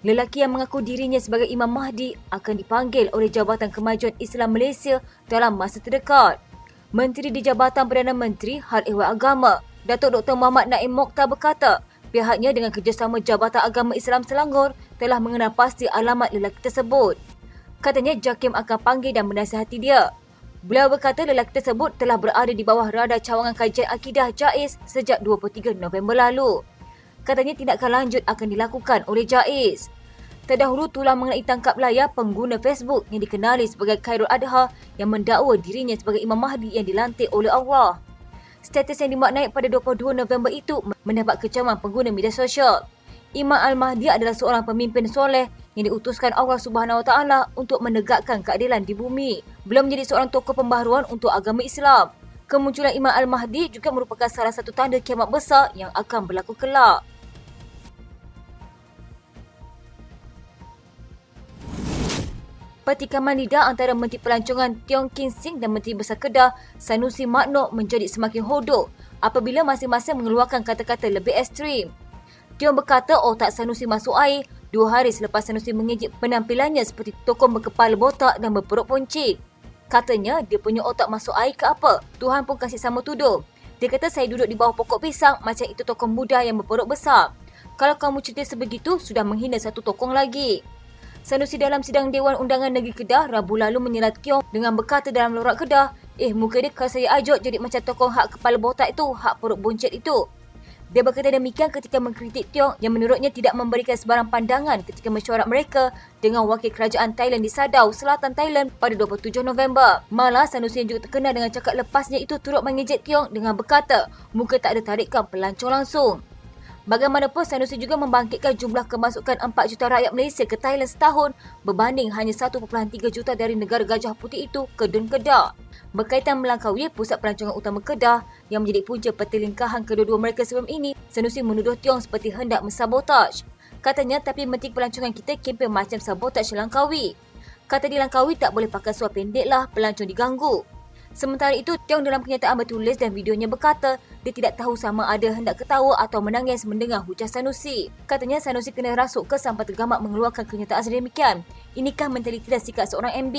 Lelaki yang mengaku dirinya sebagai Imam Mahdi akan dipanggil oleh Jabatan Kemajuan Islam Malaysia dalam masa terdekat. Menteri di Jabatan Perdana Menteri Hal Ehwal Agama, Datuk Dr. Muhammad Naim Mokhtar berkata, pihaknya dengan kerjasama Jabatan Agama Islam Selangor telah mengenal pasti alamat lelaki tersebut. Katanya JAKIM akan panggil dan menasihati dia. Beliau berkata lelaki tersebut telah berada di bawah radar cawangan kajian akidah JAIS sejak 23 November lalu. Katanya tindakan lanjut akan dilakukan oleh JAIS. Terdahulu tulah mengenai tangkap layar pengguna Facebook yang dikenali sebagai Khairul Adha yang mendakwa dirinya sebagai Imam Mahdi yang dilantik oleh Allah. Status yang dimuat naik pada 22 November itu mendapat kecaman pengguna media sosial. Imam Al-Mahdi adalah seorang pemimpin soleh yang diutuskan Allah Subhanahu Wa Taala untuk menegakkan keadilan di bumi. Beliau menjadi seorang tokoh pembaharuan untuk agama Islam. Kemunculan Imam Al-Mahdi juga merupakan salah satu tanda kiamat besar yang akan berlaku kelak. Pertikaman lidah antara Menteri Pelancongan Tiong Kin Sing dan Menteri Besar Kedah Sanusi Makno menjadi semakin hodoh apabila masing-masing mengeluarkan kata-kata lebih ekstrim. Tiong berkata otak Sanusi masuk air 2 hari selepas Sanusi mengejek penampilannya seperti tokoh berkepala botak dan berperut poncit. Katanya dia punya otak masuk air ke apa? Tuhan pun kasih sama tuduh. Dia kata saya duduk di bawah pokok pisang macam itu tokoh muda yang berperut besar. Kalau kamu cerita sebegitu sudah menghina satu tokoh lagi. Sanusi dalam sidang Dewan Undangan Negeri Kedah Rabu lalu menyelat Tiong dengan berkata dalam lorak Kedah, muka dia kalau saya ajak jadi macam tokoh hak kepala botak itu, hak perut boncet itu. Dia berkata demikian ketika mengkritik Tiong yang menurutnya tidak memberikan sebarang pandangan ketika mesyuarat mereka dengan wakil kerajaan Thailand di Sadao, Selatan Thailand pada 27 November. Malah Sanusi yang juga terkenal dengan cakap lepasnya itu turut mengejek Tiong dengan berkata, muka tak ada tarikan pelancong langsung. Bagaimanapun Sanusi juga membangkitkan jumlah kemasukan 4 juta rakyat Malaysia ke Thailand setahun berbanding hanya 1.3 juta dari negara Gajah Putih itu ke Dun Kedah. Berkaitan Melangkawi, pusat pelancongan utama Kedah yang menjadi punca pertelingkahan kedua-dua mereka sebelum ini, Sanusi menuduh Tiong seperti hendak mensabotaj. Katanya, tapi menteri pelancongan kita kempen macam sabotaj Langkawi. Kata di Langkawi tak boleh pakai suara pendek lah, pelancong diganggu. Sementara itu, Tiong dalam kenyataan bertulis dan videonya berkata dia tidak tahu sama ada hendak ketawa atau menangis mendengar hujah Sanusi. Katanya Sanusi kena rasuk ke sampai tergamak mengeluarkan kenyataan sedemikian. Inikah mentaliti dan sikap seorang MB?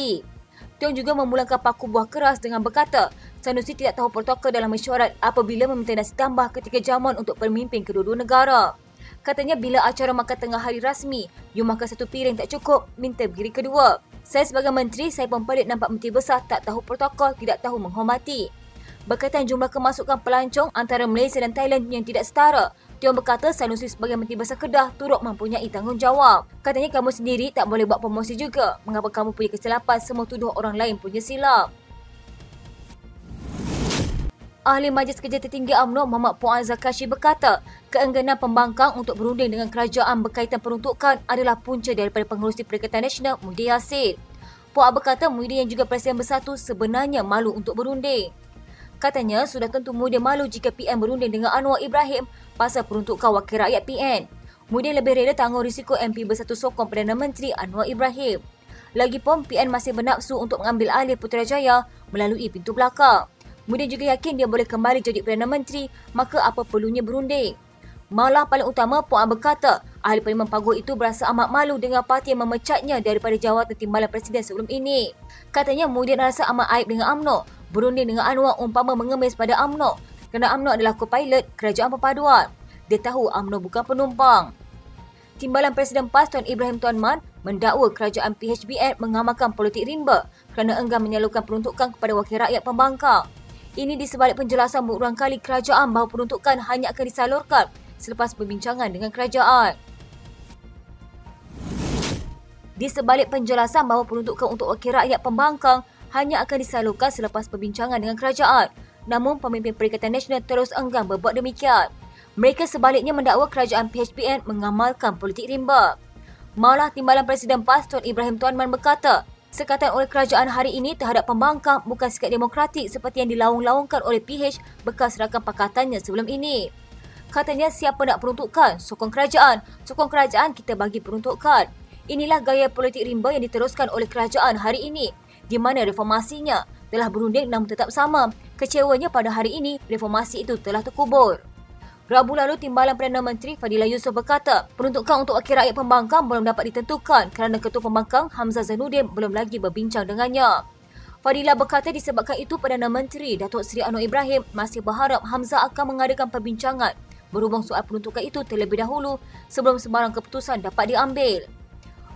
Tiong juga memulangkan paku buah keras dengan berkata Sanusi tidak tahu protokol dalam mesyuarat apabila meminta nasi tambah ketika jamuan untuk pemimpin kedua-dua negara. Katanya bila acara makan tengah hari rasmi, you makan satu piring tak cukup, minta piring kedua. Saya sebagai menteri, saya pun pelik nampak menteri besar tak tahu protokol, tidak tahu menghormati. Berkaitan jumlah kemasukan pelancong antara Malaysia dan Thailand yang tidak setara, Tiong berkata Sanusi sebagai Menteri Besar Kedah turut mempunyai tanggungjawab. Katanya kamu sendiri tak boleh buat promosi juga. Mengapa kamu punya kesilapan semua tuduh orang lain punya silap? Ahli Majlis Kerja Tertinggi UMNO Muhammad Puan Zakashi berkata, keengganan pembangkang untuk berunding dengan kerajaan berkaitan peruntukan adalah punca daripada Pengerusi Perikatan Nasional Muhyiddin Yassin. Puan berkata Muhyiddin yang juga Presiden Bersatu sebenarnya malu untuk berunding. Katanya sudah tentu Muhyiddin malu jika PN berunding dengan Anwar Ibrahim pasal peruntukan wakil rakyat PN. Muhyiddin lebih rela tanggung risiko MP Bersatu sokong Perdana Menteri Anwar Ibrahim. Lagipun PN masih bernafsu untuk mengambil alih Putrajaya melalui pintu belakang. Muhyiddin juga yakin dia boleh kembali jadi Perdana Menteri, maka apa perlunya berunding? Malah paling utama, Puan berkata, Ahli Parlimen Paguh itu berasa amat malu dengan parti yang memecatnya daripada jawatan timbalan Presiden sebelum ini. Katanya Muhyiddin rasa amat aib dengan UMNO, berunding dengan Anwar umpama mengemis pada UMNO, kerana UMNO adalah co-pilot kerajaan perpaduan. Dia tahu UMNO bukan penumpang. Timbalan Presiden PAS Tuan Ibrahim Tuan Man mendakwa kerajaan PHBN mengamalkan politik rimba kerana enggan menyalurkan peruntukan kepada wakil rakyat pembangkang. Ini di sebalik penjelasan berulang kali kerajaan bahawa peruntukan hanya akan disalurkan selepas perbincangan dengan kerajaan. Di sebalik penjelasan bahawa peruntukan untuk wakil rakyat pembangkang hanya akan disalurkan selepas perbincangan dengan kerajaan, namun pemimpin Perikatan Nasional terus enggan berbuat demikian. Mereka sebaliknya mendakwa kerajaan PHBN mengamalkan politik rimba. Malah Timbalan Presiden PAS Tuan Ibrahim Tuan Man berkata, sekatan oleh kerajaan hari ini terhadap pembangkang bukan sikap demokratik seperti yang dilaung-laungkan oleh PH bekas rakan pakatannya sebelum ini. Katanya siapa nak peruntukan? Sokong kerajaan kita bagi peruntukan. Inilah gaya politik rimba yang diteruskan oleh kerajaan hari ini, di mana reformasinya telah berunding namun tetap sama. Kecewanya pada hari ini, reformasi itu telah terkubur. Rabu lalu, Timbalan Perdana Menteri Fadila Yusof berkata, peruntukan untuk wakil rakyat pembangkang belum dapat ditentukan kerana Ketua Pembangkang Hamzah Zainuddin belum lagi berbincang dengannya. Fadila berkata disebabkan itu Perdana Menteri Datuk Seri Anwar Ibrahim masih berharap Hamzah akan mengadakan perbincangan berhubung soal peruntukan itu terlebih dahulu sebelum sebarang keputusan dapat diambil.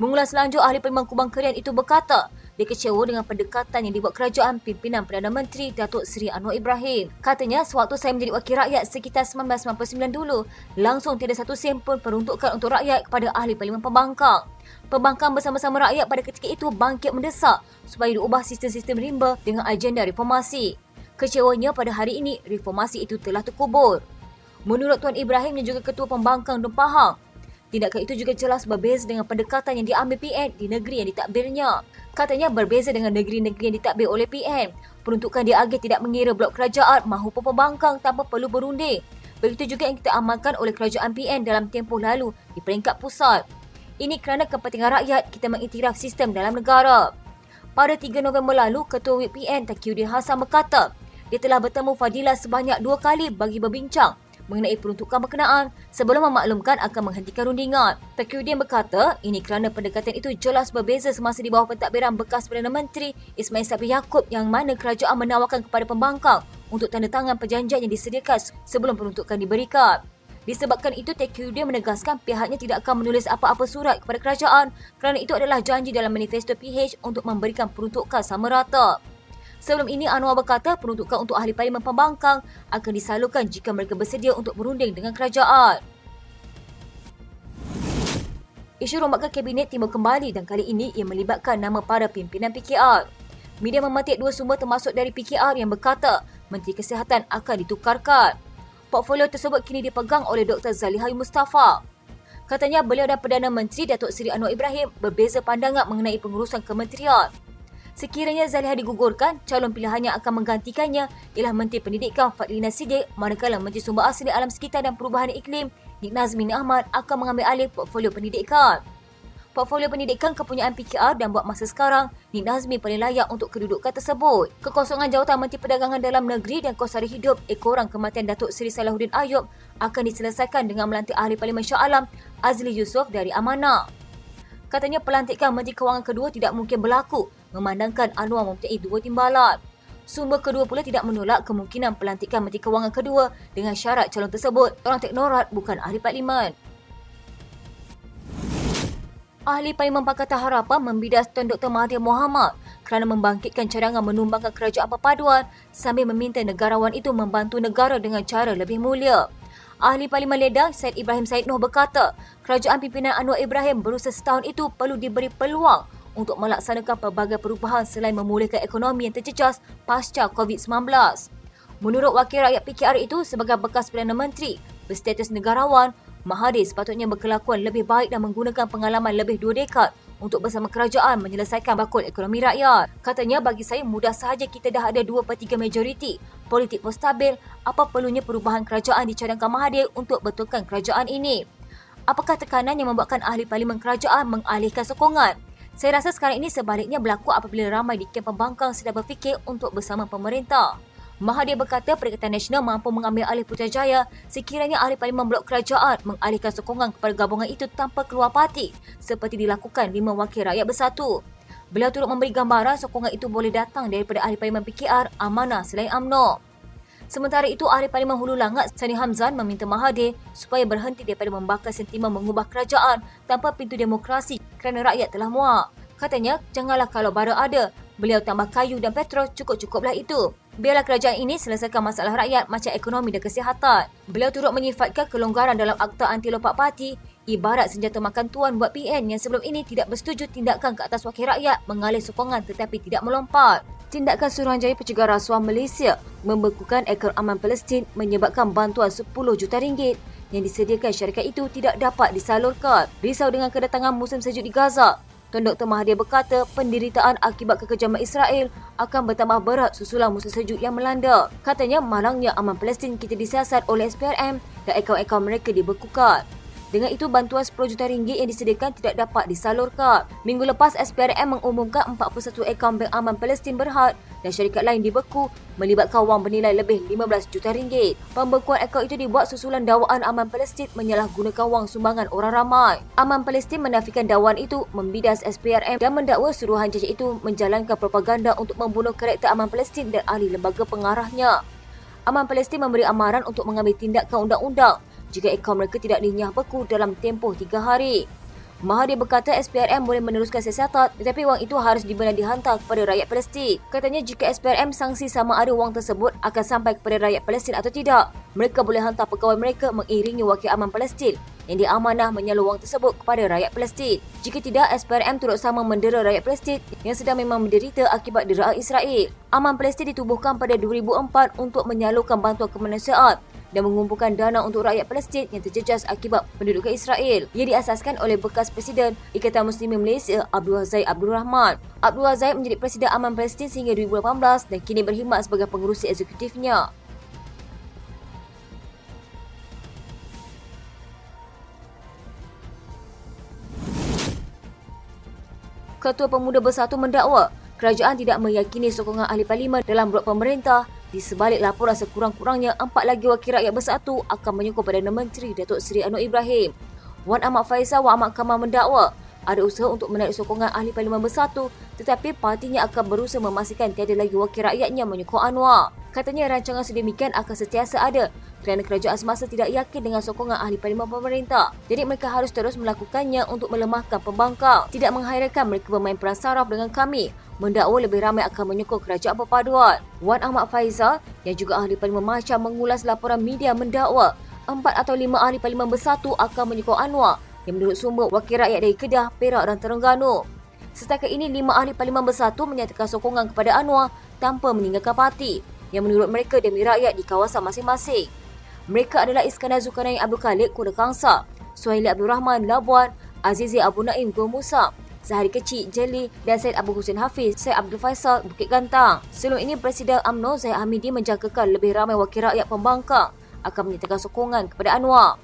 Mengulas lanjut, Ahli Parlimen Kubang Kerian itu berkata, dia kecewa dengan pendekatan yang dibuat kerajaan pimpinan Perdana Menteri Datuk Seri Anwar Ibrahim. Katanya, sewaktu saya menjadi wakil rakyat sekitar 1999 dulu, langsung tiada satu sen pun peruntukan untuk rakyat kepada Ahli Parlimen Pembangkang. Pembangkang bersama-sama rakyat pada ketika itu bangkit mendesak supaya diubah sistem-sistem rimba dengan agenda reformasi. Kecewanya pada hari ini, reformasi itu telah terkubur. Menurut Tuan Ibrahim yang juga Ketua Pembangkang Dun Pahang, tindakan itu juga jelas berbeza dengan pendekatan yang diambil PN di negeri yang ditadbirnya. Katanya berbeza dengan negeri-negeri yang ditadbir oleh PN. Peruntukan diagih tidak mengira blok kerajaan maupun pembangkang tanpa perlu berunding. Begitu juga yang kita amalkan oleh kerajaan PN dalam tempoh lalu di peringkat pusat. Ini kerana kepentingan rakyat kita mengiktiraf sistem dalam negara. Pada 3 November lalu, Ketua Whip PN Taqiyuddin Hassan berkata, dia telah bertemu Fadila sebanyak 2 kali bagi berbincang mengenai peruntukan berkenaan sebelum memaklumkan akan menghentikan rundingan. Taqiyuddin berkata, ini kerana pendekatan itu jelas berbeza semasa di bawah pentadbiran bekas Perdana Menteri Ismail Sabri Yaakob yang mana kerajaan menawarkan kepada pembangkang untuk tanda tangan perjanjian yang disediakan sebelum peruntukan diberikan. Disebabkan itu, Taqiyuddin menegaskan pihaknya tidak akan menulis apa-apa surat kepada kerajaan kerana itu adalah janji dalam manifesto PH untuk memberikan peruntukan sama rata. Sebelum ini, Anwar berkata peruntukan untuk Ahli Parlimen Pembangkang akan disalurkan jika mereka bersedia untuk berunding dengan kerajaan. Isu rombakan kabinet timbul kembali dan kali ini ia melibatkan nama para pimpinan PKR. Media memetik 2 sumber termasuk dari PKR yang berkata Menteri Kesihatan akan ditukarkan. Portfolio tersebut kini dipegang oleh Dr. Zaliha Mustafa. Katanya beliau dan Perdana Menteri Datuk Seri Anwar Ibrahim berbeza pandangan mengenai pengurusan kementerian. Sekiranya Zaliha digugurkan, calon pilihannya akan menggantikannya ialah Menteri Pendidikan Fadlina Siddiq, manakala Menteri Sumber Asli Alam Sekitar dan Perubahan Iklim Nik Nazmi Ahmad akan mengambil alih portfolio pendidikan. Portfolio pendidikan kepunyaan PKR dan buat masa sekarang, Nik Nazmi paling layak untuk kedudukan tersebut. Kekosongan jawatan Menteri Perdagangan Dalam Negeri dan Kos Sara Hidup ekoran kematian Datuk Seri Salahuddin Ayub akan diselesaikan dengan melantik Ahli Parlimen Shah Alam Azli Yusof dari Amanah. Katanya pelantikan Menteri Kewangan kedua tidak mungkin berlaku memandangkan Anwar mempunyai 2 timbalan. Sumber kedua pula tidak menolak kemungkinan pelantikan Menteri Kewangan kedua dengan syarat calon tersebut orang teknorat bukan ahli parlimen. Ahli Parlimen Pakatan Harapan membidas Tun Dr. Mahathir Mohamad kerana membangkitkan cadangan menumbangkan kerajaan perpaduan sambil meminta negarawan itu membantu negara dengan cara lebih mulia. Ahli Parlimen Ledang Syed Ibrahim Said Noh berkata, kerajaan pimpinan Anwar Ibrahim berusaha setahun itu perlu diberi peluang untuk melaksanakan pelbagai perubahan selain memulihkan ekonomi yang terjejas pasca COVID-19. Menurut wakil rakyat PKR itu, sebagai bekas Perdana Menteri berstatus negarawan, Mahathir sepatutnya berkelakuan lebih baik dan menggunakan pengalaman lebih 2 dekad untuk bersama kerajaan menyelesaikan bakul ekonomi rakyat. Katanya, bagi saya mudah sahaja kita dah ada 2/3 majoriti, politik pun stabil, apa perlunya perubahan kerajaan dicadangkan Mahathir untuk betulkan kerajaan ini? Apakah tekanan yang membuatkan ahli parlimen kerajaan mengalihkan sokongan? Saya rasa sekarang ini sebaliknya berlaku apabila ramai di kem pembangkang sedang berfikir untuk bersama pemerintah. Mahathir berkata Perikatan Nasional mampu mengambil alih Putrajaya sekiranya ahli parlimen blok kerajaan mengalihkan sokongan kepada gabungan itu tanpa keluar parti seperti dilakukan 5 wakil rakyat bersatu. Beliau turut memberi gambaran sokongan itu boleh datang daripada ahli parlimen PKR, Amanah selain UMNO. Sementara itu, ahli Parlimen Hulu Langat Sani Hamzan meminta Mahathir supaya berhenti daripada membakar sentimen mengubah kerajaan tanpa pintu demokrasi kerana rakyat telah muak. Katanya, janganlah kalau bara ada, beliau tambah kayu dan petrol, cukup-cukuplah itu. Biarlah kerajaan ini selesaikan masalah rakyat macam ekonomi dan kesihatan. Beliau turut menyifatkan kelonggaran dalam Akta Anti Lompat Parti ibarat senjata makan tuan buat PN yang sebelum ini tidak bersetuju tindakan ke atas wakil rakyat mengalih sokongan tetapi tidak melompat. Tindakan Suruhanjaya Pencegahan Rasuah Malaysia membekukan akaun aman Palestin menyebabkan bantuan 10 juta ringgit yang disediakan syarikat itu tidak dapat disalurkan. Risau dengan kedatangan musim sejuk di Gaza, Tun Dr. Mahathir berkata penderitaan akibat kekejaman Israel akan bertambah berat susulan musim sejuk yang melanda. Katanya malangnya aman Palestin kita disiasat oleh SPRM dan akaun-akaun mereka dibekukan. Dengan itu, bantuan 10 juta ringgit yang disediakan tidak dapat disalurkan. Minggu lepas, SPRM mengumumkan 41 akaun Bank Aman Palestin Berhad dan syarikat lain dibeku melibatkan wang bernilai lebih 15 juta ringgit. Pembekuan akaun itu dibuat susulan dakwaan Aman Palestin menyalahgunakan wang sumbangan orang ramai. Aman Palestin menafikan dakwaan itu membidas SPRM dan mendakwa suruhan jajak itu menjalankan propaganda untuk membunuh karakter Aman Palestin dan ahli lembaga pengarahnya. Aman Palestin memberi amaran untuk mengambil tindakan undang-undang jika akaun mereka tidak dinyah beku dalam tempoh 3 hari. Mahathir berkata SPRM boleh meneruskan siasat tetapi wang itu harus dibenar dihantar kepada rakyat Palestin. Katanya jika SPRM sangsi sama ada wang tersebut akan sampai kepada rakyat Palestin atau tidak, mereka boleh hantar pegawai mereka mengiringi wakil aman Palestin yang diamanah menyalur wang tersebut kepada rakyat Palestin. Jika tidak, SPRM turut sama mendera rakyat Palestin yang sedang memang menderita akibat deraan Israel. Aman Palestin ditubuhkan pada 2004 untuk menyalurkan bantuan kemanusiaan dan mengumpulkan dana untuk rakyat Palestin yang terjejas akibat pendudukan Israel. Ia diasaskan oleh bekas Presiden Ikatan Muslimin Malaysia Abdul Aziz Abdul Rahman. Abdul Aziz menjadi Presiden Aman Palestin sehingga 2018 dan kini berkhidmat sebagai pengerusi eksekutifnya. Ketua Pemuda Bersatu mendakwa kerajaan tidak meyakini sokongan ahli parlimen dalam buat pemerintah. Di sebalik laporan sekurang-kurangnya 4 lagi wakil rakyat bersatu akan menyokong Perdana Menteri Datuk Seri Anwar Ibrahim. Wan Ahmad Faisal Wan Ahmad Kamal mendakwa ada usaha untuk menarik sokongan ahli parlimen bersatu tetapi partinya akan berusaha memastikan tiada lagi wakil rakyatnya menyokong Anwar. Katanya rancangan sedemikian akan sentiasa ada kerana kerajaan semasa tidak yakin dengan sokongan ahli parlimen pemerintah. Jadi mereka harus terus melakukannya untuk melemahkan pembangkang. Tidak menghairankan mereka bermain peran saraf dengan kami. Mendakwa lebih ramai akan menyokong kerajaan perpaduan. Wan Ahmad Faisal yang juga ahli parlimen Malaysia mengulas laporan media mendakwa 4 atau 5 ahli parlimen bersatu akan menyokong Anwar yang menurut sumber wakil rakyat dari Kedah, Perak dan Terengganu. Setakat ini 5 ahli parlimen bersatu menyatakan sokongan kepada Anwar tanpa meninggalkan parti yang menurut mereka demi rakyat di kawasan masing-masing. Mereka adalah Iskandar Zulkarnain Abdul Khalid Kuala Kangsar, Suhaili Abdul Rahman Labuan, Azizi Abu Naim Gua Musa, Zahari Kecil Jeli dan Syed Abu Hussein Hafiz Syed Abdul Faisal Bukit Gantang. Sebelum ini Presiden UMNO Zahid Hamidi menjangkakan lebih ramai wakil rakyat pembangkang akan menyatakan sokongan kepada Anwar.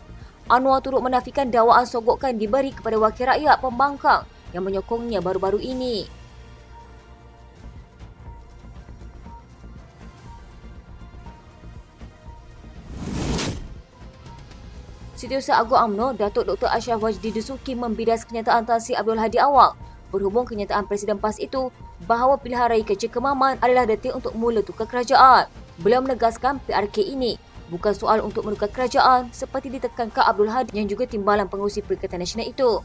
Anwar turut menafikan dakwaan sogokan diberi kepada wakil rakyat pembangkang yang menyokongnya baru-baru ini. Setiausaha Agung UMNO Datuk Dr. Ashraf Wajdi Dusuki membidas kenyataan Tan Sri Abdul Hadi Awang berhubung kenyataan Presiden PAS itu bahawa pilihan raya Kecil Kemaman adalah detik untuk mula tukar kerajaan. Beliau menegaskan PRK ini bukan soal untuk menukar kerajaan seperti ditekankan Abdul Hadi yang juga timbalan pengurusi Perikatan Nasional itu.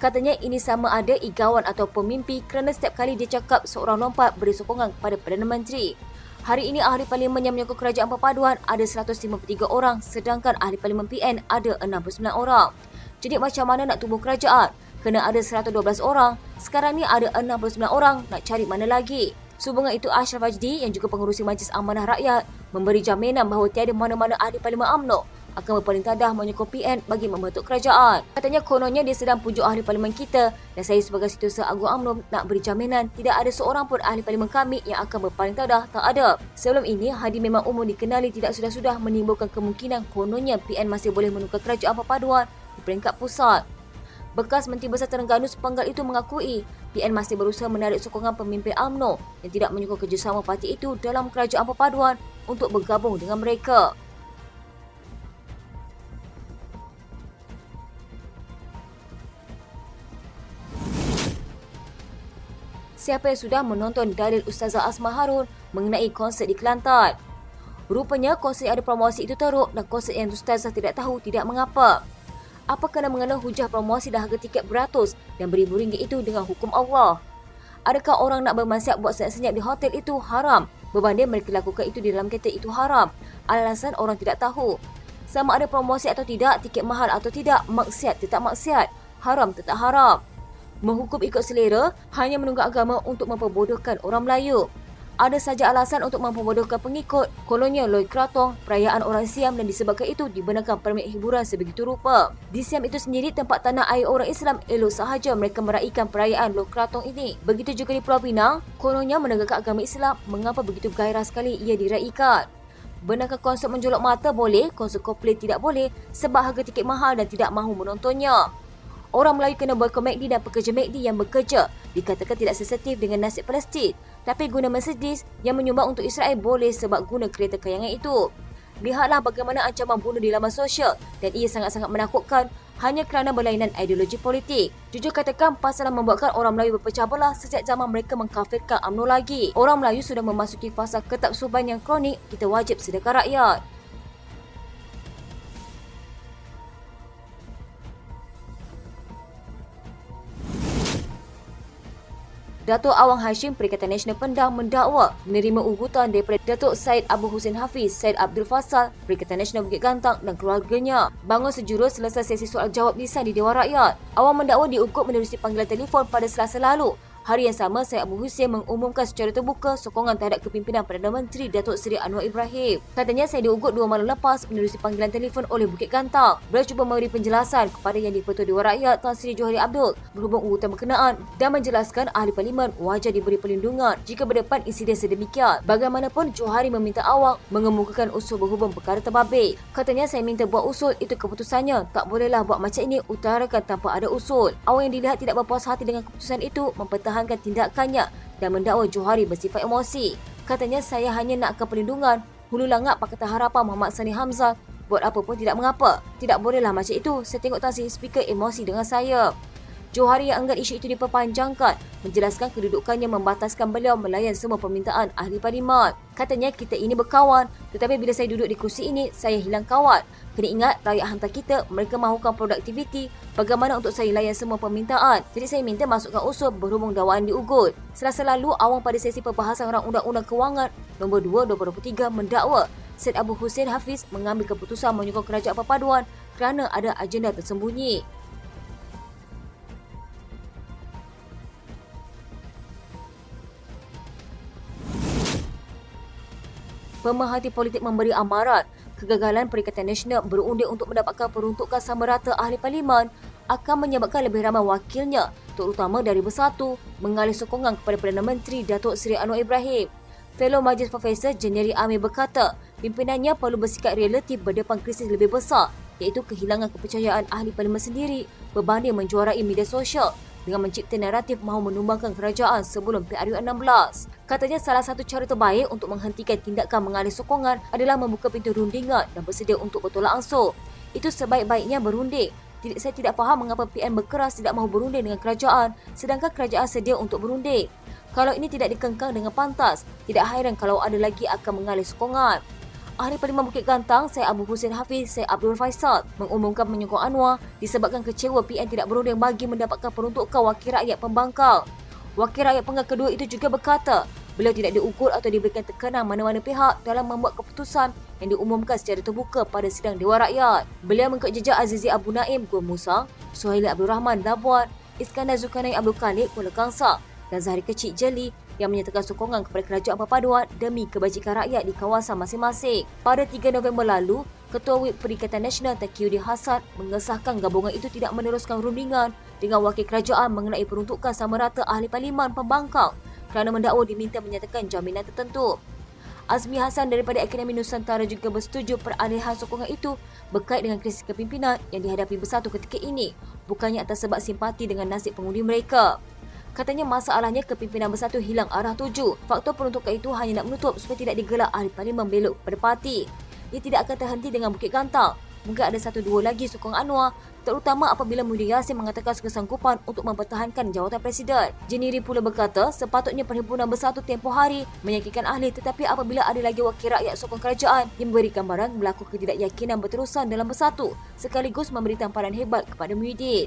Katanya ini sama ada igawan atau pemimpi kerana setiap kali dia cakap seorang lompat beri sokongan kepada Perdana Menteri. Hari ini ahli parlimen yang menyokong kerajaan perpaduan ada 153 orang sedangkan ahli parlimen PN ada 69 orang. Jadi macam mana nak tubuh kerajaan? Kena ada 112 orang, sekarang ni ada 69 orang, nak cari mana lagi? Sehubungan itu Ashraf Wajdi yang juga pengerusi Majlis Amanah Rakyat memberi jaminan bahawa tiada mana-mana ahli parlimen UMNO akan berperintadah menyokong PN bagi membentuk kerajaan. Katanya kononnya dia sedang pujuk ahli parlimen kita dan saya sebagai Setiausaha Agung UMNO nak beri jaminan tidak ada seorang pun ahli parlimen kami yang akan berperintadah, tak ada. Sebelum ini, Hadi memang umum dikenali tidak sudah-sudah menimbulkan kemungkinan kononnya PN masih boleh menukar kerajaan perpaduan di peringkat pusat. Bekas Menteri Besar Terengganu sepenggal itu mengakui PN masih berusaha menarik sokongan pemimpin UMNO yang tidak menyokong kerjasama parti itu dalam kerajaan perpaduan untuk bergabung dengan mereka. Siapa yang sudah menonton dalil Ustazah Asma Harun mengenai konsert di Kelantan? Rupanya konsert yang ada promosi itu teruk dan konsert yang Ustazah tidak tahu tidak mengapa. Apa kena mengenal hujah promosi dan harga tiket beratus dan beribu ringgit itu dengan hukum Allah? Adakah orang nak bermaksiat buat senyap-senyap di hotel itu haram berbanding mereka lakukan itu di dalam kereta itu haram? Alasan orang tidak tahu. Sama ada promosi atau tidak, tiket mahal atau tidak, maksiat tetap maksiat, haram tetap haram. Menghukum ikut selera hanya menunggak agama untuk memperbodohkan orang Melayu. Ada saja alasan untuk memperbodohkan pengikut, kononnya Loy Krathong, perayaan orang Siam dan disebabkan itu dibenarkan permit hiburan sebegitu rupa. Di Siam itu sendiri tempat tanah air orang Islam, elok sahaja mereka meraihkan perayaan Loy Krathong ini. Begitu juga di Pulau Pinang, kononnya menegakkan agama Islam, mengapa begitu gairah sekali ia diraikan? Benarkah konsert menjolok mata boleh, konsert Coldplay tidak boleh sebab harga tiket mahal dan tidak mahu menontonnya? Orang Melayu kena boykot MACD dan pekerja MACD yang bekerja dikatakan tidak sensitif dengan nasib Palestin. Tapi guna Mercedes yang menyumbang untuk Israel boleh sebab guna kereta kayangan itu. Lihatlah bagaimana ancaman bunuh di laman sosial dan ia sangat-sangat menakutkan hanya kerana berlainan ideologi politik. Jujur katakan, pasaran membuatkan orang Melayu berpecah belah sejak zaman mereka mengkafirkan UMNO lagi. Orang Melayu sudah memasuki fasa ketaksuban yang kronik, kita wajib sedarkan rakyat. Datuk Awang Hashim Perikatan Nasional Pendang mendakwa menerima ugutan daripada Datuk Syed Abu Hussein Hafiz, Syed Abdul Fasal, Perikatan Nasional Bukit Gantang dan keluarganya. Bangun sejurus selesai sesi soal jawab lisan di Dewan Rakyat. Awang mendakwa diugut menerusi panggilan telefon pada Selasa lalu. Hari yang sama, Syed Abu Hussein mengumumkan secara terbuka sokongan terhadap kepimpinan Perdana Menteri Datuk Seri Anwar Ibrahim. Katanya saya diugut 2 malam lepas menerusi panggilan telefon oleh Bukit Gantang. Beliau cuba memberi penjelasan kepada Yang di-Pertua Dewan Rakyat Tan Sri Johari Abdul berhubung ugutan berkenaan dan menjelaskan ahli parlimen wajar diberi perlindungan jika berdepan insiden sedemikian. Bagaimanapun, Johari meminta Awang mengemukakan usul berhubung perkara terbabit. Katanya saya minta buat usul, itu keputusannya. Tak bolehlah buat macam ini, utarakan tanpa ada usul. Awang yang dilihat tidak berpuas hati dengan keputusan itu mempertahankan tindakannya dan mendakwa Johari bersifat emosi. Katanya saya hanya nakkan perlindungan. Hulu langat Pakatan Harapan Muhammad Sani Hamzah buat apa pun tidak mengapa. Tidak bolehlah macam itu. Saya tengok Tan Sri Speaker emosi dengan saya. Johari yang enggan isu itu diperpanjangkan menjelaskan kedudukannya membataskan beliau melayan semua permintaan ahli parlimen. Katanya kita ini berkawan, tetapi bila saya duduk di kursi ini, saya hilang kawan. Kena ingat, rakyat hantar kita, mereka mahukan produktiviti. Bagaimana untuk saya layan semua permintaan? Jadi saya minta masukkan usul berhubung dakwaan diugut. Selasa lalu, Awang pada sesi perbahasan Rang Undang-Undang Kewangan nombor 2 2023 mendakwa Syed Abu Hussein Hafiz mengambil keputusan menyokong kerajaan perpaduan kerana ada agenda tersembunyi. Pemerhati politik memberi amaran kegagalan Perikatan Nasional berundi untuk mendapatkan peruntukan sama rata ahli parlimen akan menyebabkan lebih ramai wakilnya, terutama dari Bersatu, mengalih sokongan kepada Perdana Menteri Datuk Seri Anwar Ibrahim. Fellow Majlis Profesor Jeneri Amir berkata, pimpinannya perlu bersikap realistik berdepan krisis lebih besar, iaitu kehilangan kepercayaan ahli parlimen sendiri berbanding menjuarai media sosial dengan mencipta naratif mahu menumbangkan kerajaan sebelum PRU 16. Katanya salah satu cara terbaik untuk menghentikan tindakan mengalih sokongan adalah membuka pintu rundingan dan bersedia untuk bertolak ansur. Itu sebaik-baiknya berunding. Saya tidak faham mengapa PN berkeras tidak mahu berunding dengan kerajaan sedangkan kerajaan sedia untuk berunding. Kalau ini tidak dikengkang dengan pantas, tidak hairan kalau ada lagi akan mengalih sokongan. Ahli Parlimen Bukit Gantang, Syed Abu Hussein Hafiz, Syed Abdul Faisal mengumumkan menyokong Anwar disebabkan kecewa PN tidak berunding bagi mendapatkan peruntukan wakil rakyat pembangkang. Wakil rakyat penggal kedua itu juga berkata, beliau tidak diukur atau diberikan tekanan mana-mana pihak dalam membuat keputusan yang diumumkan secara terbuka pada sidang Dewan Rakyat. Beliau mengikut jejak Azizi Abu Naim Gua Musa, Suhaili Abdul Rahman Labuan, Iskandar Zulkarnain Abdul Khalid Kuala Kangsar dan Zahri Kecik Jeli yang menyatakan sokongan kepada kerajaan perpaduan demi kebajikan rakyat di kawasan masing-masing. Pada 3 November lalu, Ketua Whip Perikatan Nasional Taqiyuddin Hasan mengesahkan gabungan itu tidak meneruskan rundingan dengan wakil kerajaan mengenai peruntukan sama rata ahli parlimen pembangkang kerana mendakwa diminta menyatakan jaminan tertentu. Azmi Hassan daripada Akademi Nusantara juga bersetuju peralihan sokongan itu berkait dengan krisis kepimpinan yang dihadapi Bersatu ketika ini, bukannya atas sebab simpati dengan nasib pengundi mereka. Katanya masalahnya kepimpinan Bersatu hilang arah tuju. Faktor peruntukan itu hanya nak menutup supaya tidak digelar ahli parlimen belok pada parti. Ia tidak akan terhenti dengan Bukit Gantang. Mungkin ada 1-2 lagi sokong Anwar, terutama apabila Muhyiddin Yassin mengatakan kesanggupan untuk mempertahankan jawatan Presiden. Jeniri pula berkata sepatutnya Perhimpunan Bersatu tempoh hari meyakinkan ahli, tetapi apabila ada lagi wakil rakyat sokong kerajaan yang memberi gambaran berlaku ketidakyakinan berterusan dalam Bersatu sekaligus memberi tamparan hebat kepada Muhyiddin.